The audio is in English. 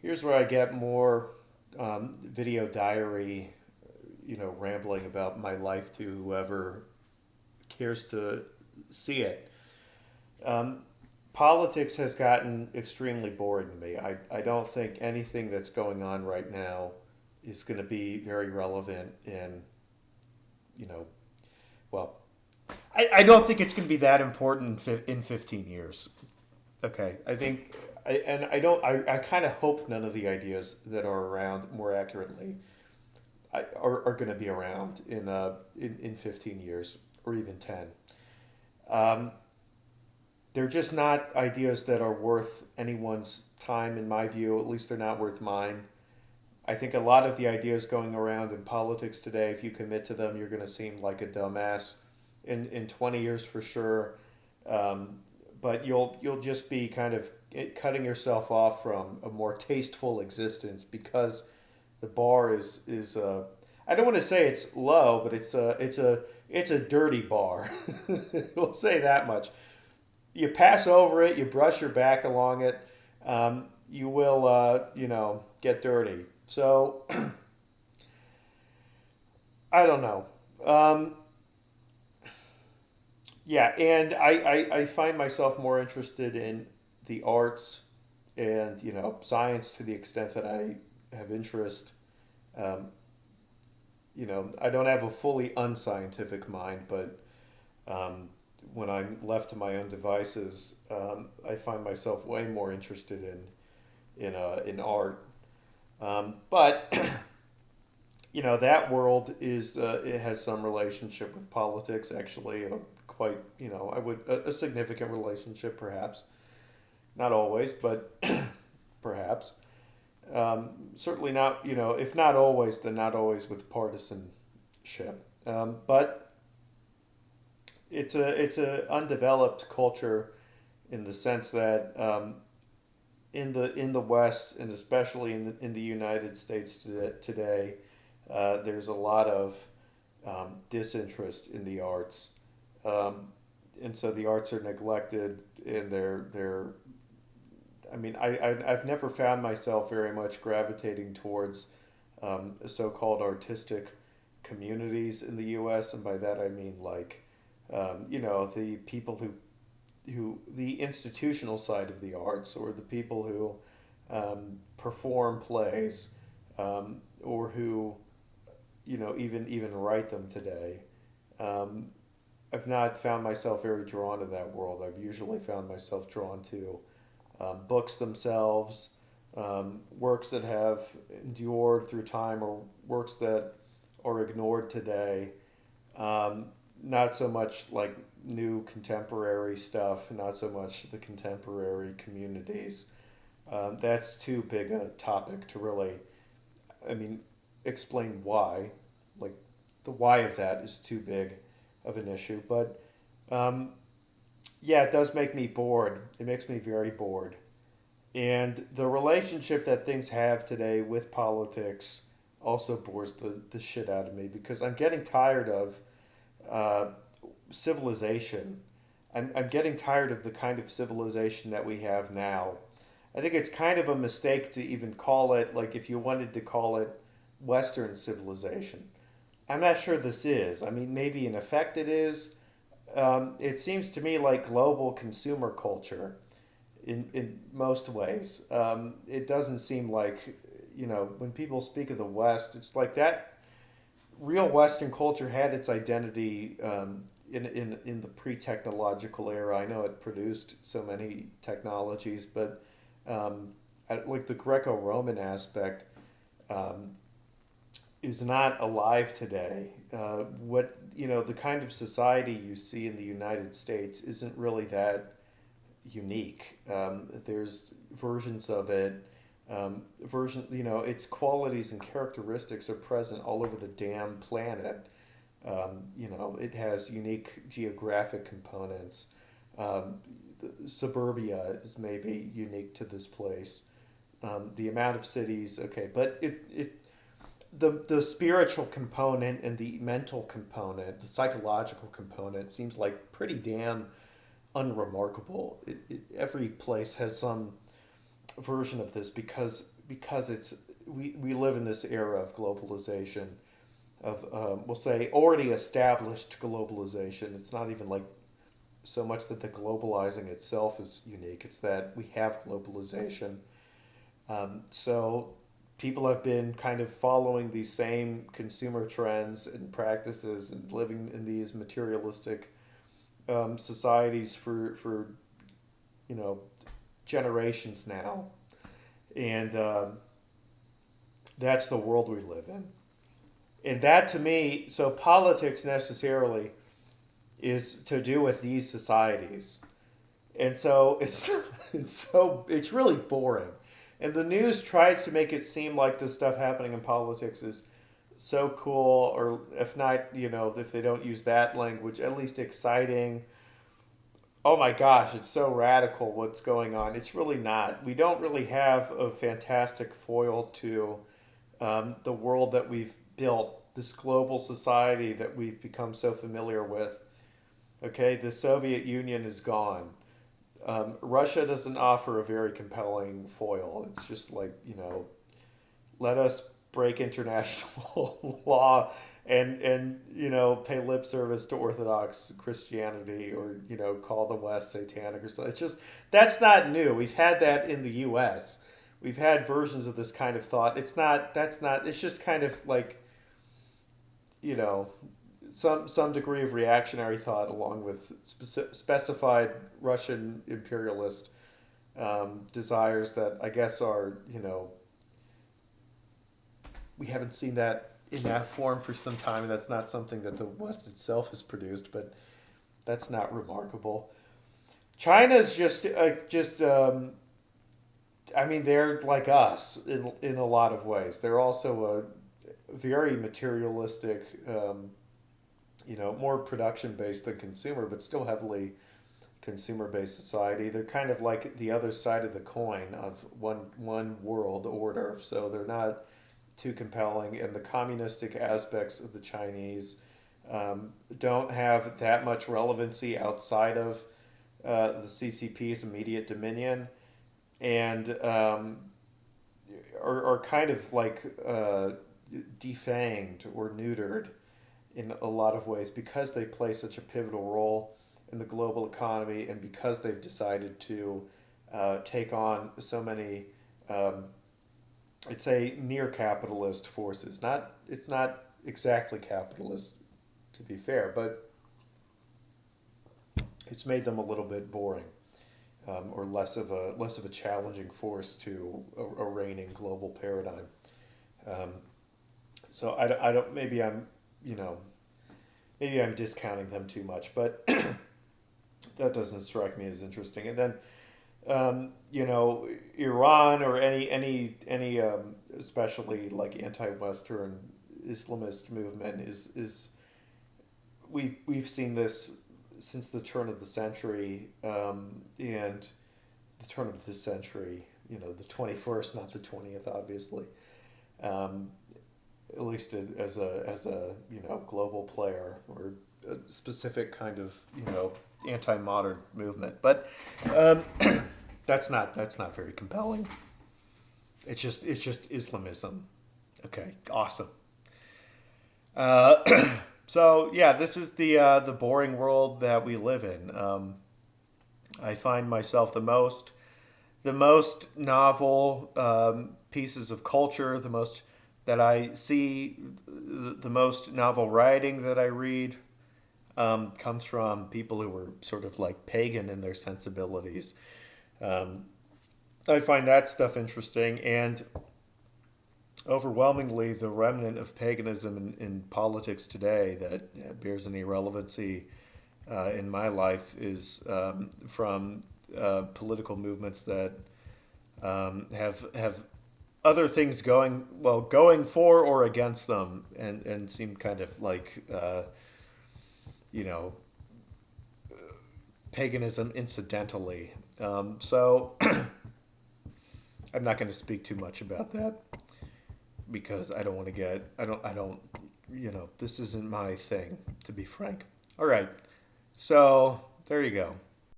Here's where I get more video diary, rambling about my life to whoever cares to see it. Um, Politics has gotten extremely boring to me. I don't think anything that's going on right now is going to be very relevant in, you know, well, I don't think it's going to be that important in 15 years. Okay. I kind of hope none of the ideas that are around, more accurately, are going to be around in 15 years or even 10. Um, they're just not ideas that are worth anyone's time, in my view. At least they're not worth mine. I think a lot of the ideas going around in politics today, if you commit to them, you're going to seem like a dumbass in 20 years for sure. Um, but you'll just be kind of cutting yourself off from a more tasteful existence because the bar is I don't want to say it's low, but it's a dirty bar. We'll say that much. You pass over it, you brush your back along it, you will get dirty. So I don't know. Um, yeah, and I find myself more interested in the arts and science to the extent that I have interest. Um, I don't have a fully unscientific mind, but um, when I'm left to my own devices, I find myself way more interested in art. But that world it has some relationship with politics. Actually, quite I would a significant relationship, perhaps not always, but perhaps. Certainly not, if not always, then not always with partisanship. But it's a undeveloped culture in the sense that in the West and especially in the United States today, there's a lot of disinterest in the arts, um, and so the arts are neglected, and they're I mean, I've never found myself very much gravitating towards so-called artistic communities in the U.S., and by that I mean like, the people the institutional side of the arts, or the people who perform plays, or who, even write them today. Um, I've not found myself very drawn to that world. I've usually found myself drawn to books themselves, works that have endured through time, or works that are ignored today. Um, Not so much like new contemporary stuff, not so much the contemporary communities. That's too big a topic to really, I mean, explain why. Like, the why of that is too big of an issue. But um, yeah, it does make me bored. It makes me very bored. And the relationship that things have today with politics also bores the shit out of me because I'm getting tired of uh, civilization. I'm getting tired of the kind of civilization that we have now. I think it's kind of a mistake to even call it, like, if you wanted to call it Western civilization. I'm not sure this is. I mean, maybe in effect it is. It seems to me like global consumer culture in most ways. It doesn't seem like, when people speak of the West, it's like that real Western culture had its identity in the pre technological era. I know it produced so many technologies, but like the Greco Roman aspect um, is not alive today. The kind of society you see in the United States isn't really that unique. There's versions of it. Its qualities and characteristics are present all over the damn planet. It has unique geographic components. Um, Suburbia is maybe unique to this place. The amount of cities, okay, but the spiritual component and the mental component, the psychological component, seems like pretty damn unremarkable. Every place has some version of this because we live in this era of globalization of we'll say already established globalization. It's not even like so much that the globalizing itself is unique. It's that we have globalization. So people have been kind of following these same consumer trends and practices and living in these materialistic societies for you know generations now, and that's the world we live in. And that to me, so politics necessarily is to do with these societies. And so it's really boring. And the news tries to make it seem like the stuff happening in politics is so cool, or if not, if they don't use that language, at least exciting. Oh my gosh, it's so radical what's going on. It's really not. We don't really have a fantastic foil to the world that we've built, this global society that we've become so familiar with. Okay, the Soviet Union is gone. Russia doesn't offer a very compelling foil. It's just like, let us break international law and pay lip service to Orthodox Christianity, or call the West satanic or something. It's just that's not new. We've had that in the U.S. We've had versions of this kind of thought. It's not. That's not. It's just kind of like you know some degree of reactionary thought, along with specified Russian imperialist desires that I guess are we haven't seen that in that form for some time, and that's not something that the West itself has produced, but that's not remarkable. China's I mean, they're like us in a lot of ways. They're also a very materialistic, more production based than consumer, but still heavily consumer based society. They're kind of like the other side of the coin of one world order. So they're not too compelling, and the communistic aspects of the Chinese don't have that much relevancy outside of the CCP's immediate dominion, and are kind of like defanged or neutered in a lot of ways because they play such a pivotal role in the global economy, and because they've decided to take on so many I'd say near capitalist forces. It's not exactly capitalist, to be fair, but it's made them a little bit boring, or less of a challenging force to a reigning global paradigm. Um, so I don't maybe I'm discounting them too much, but that doesn't strike me as interesting. And then Iran, or any especially like anti-Western Islamist movement is we've seen this since the turn of the century, and the turn of this century, the 21st, not the 20th, obviously. Um, at least as a global player, or a specific kind of anti-modern movement, but that's not very compelling. It's just Islamism. Okay, awesome. So yeah, this is the boring world that we live in. I find myself the most novel pieces of culture, the most that I see, the most novel writing that I read comes from people who were sort of like pagan in their sensibilities. Um, I find that stuff interesting, and overwhelmingly, the remnant of paganism in politics today that bears any relevancy in my life is from political movements that have other things going for or against them, and seem kind of like you know paganism incidentally. So I'm not going to speak too much about that because I don't want to get I don't this isn't my thing, to be frank. All right, so there you go.